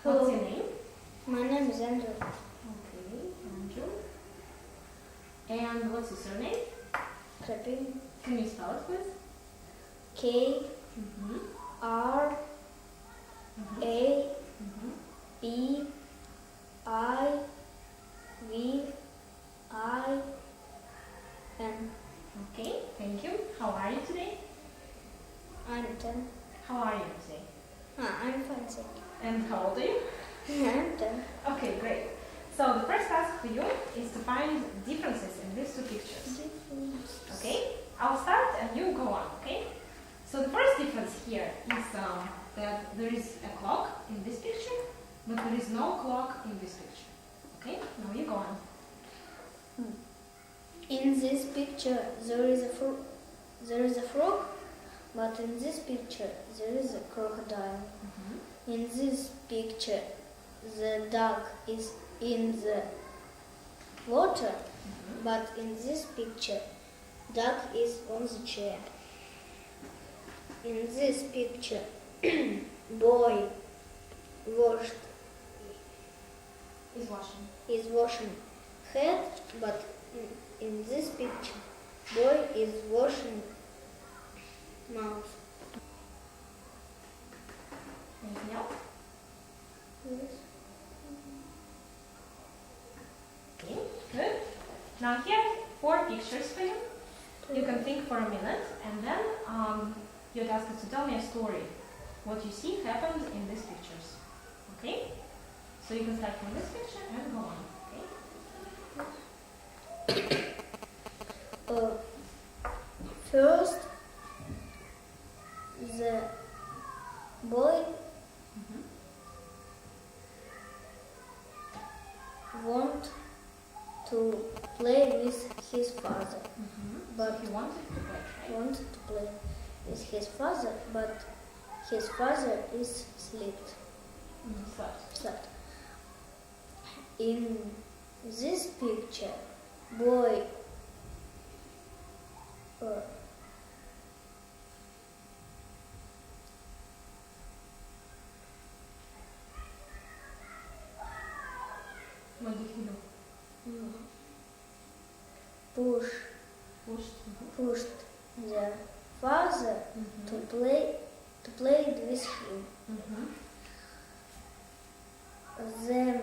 What's your name? My name is Andrew. Okay, Andrew. And what's your surname? Krapin. Can you spell it, please? K Mm-hmm. R A P I V I N. Okay, thank you. How are you today? I'm 10. How are you today? I'm fine, thank And how old are you? you. I'm 10. Okay, great. So the first task for you is to find differences in these two pictures. Okay? I'll start and you go on, okay? So the first difference here is that there is a clock in this picture, but there is no clock in this picture. Okay? Now you go on. In this picture, there is a frog, but in this picture, there is a crocodile. In this picture, the duck is in the water, but in this picture, duck is on the chair. In this picture, boy is washing head, but in this picture, boy is washing mouth. Anything else? Yes. Okay, good. Now here are 4 pictures for you. You can think for a minute and then you're asked to tell me a story. What you see happened in these pictures. Okay? So you can start from this picture and go on. Okay? First, the boy want to play with his father, but He wanted to play, right? wanted to play with his father, but his father is slept. In this picture, boy What did he do? pushed the father to play with him. Then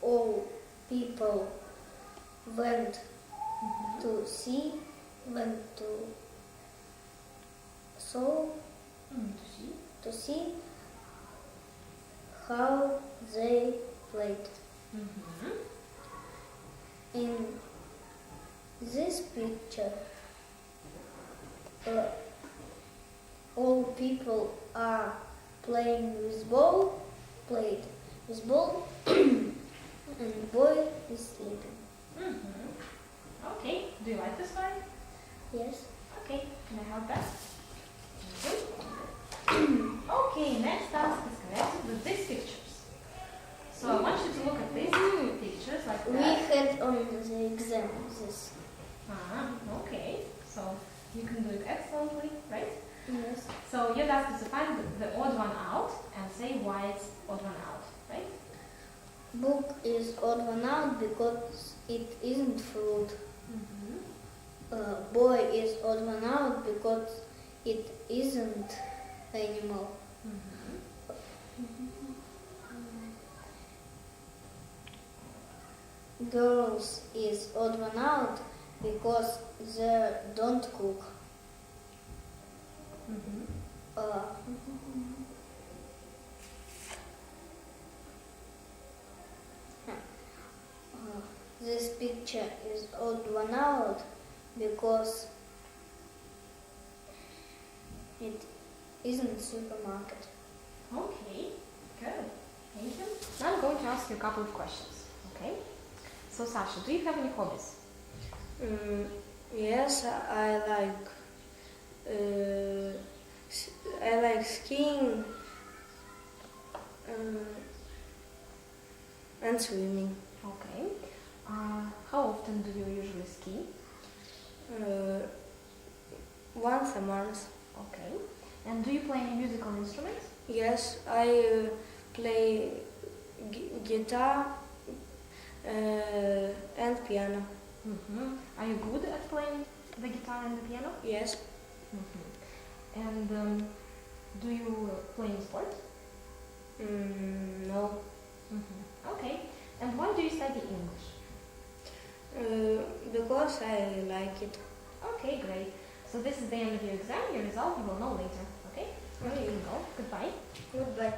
all people went to see how they played. In this picture, all people are played with ball, and boy is sleeping. Okay, do you like this one? Yes. Okay, can I help that? Okay, next task is connected with these pictures. So I want you to look at these pictures like We that. had on the exam this. Okay, so you can do it excellently, right? Yes. So you're asked to find the odd one out and say why it's odd one out, right? Book is odd one out because it isn't fruit. Boy is odd one out because it isn't animal. Girls is odd one out because they don't cook. This picture is odd one out because it isn't supermarket. Okay, good. Thank you. Now I'm going to ask you a couple of questions, okay? So Sasha, do you have any hobbies? Yes, I like skiing and swimming. Okay. How often do you usually ski? Once a month. Okay. And do you play any musical instruments? Yes, I play guitar and piano. Are you good at playing the guitar and the piano? Yes. And do you play any sport? No. Okay. And why do you study English? Because I like it. Okay, great. So this is the end of your exam. Your result you will know later. Okay? Here you go. Goodbye. Goodbye.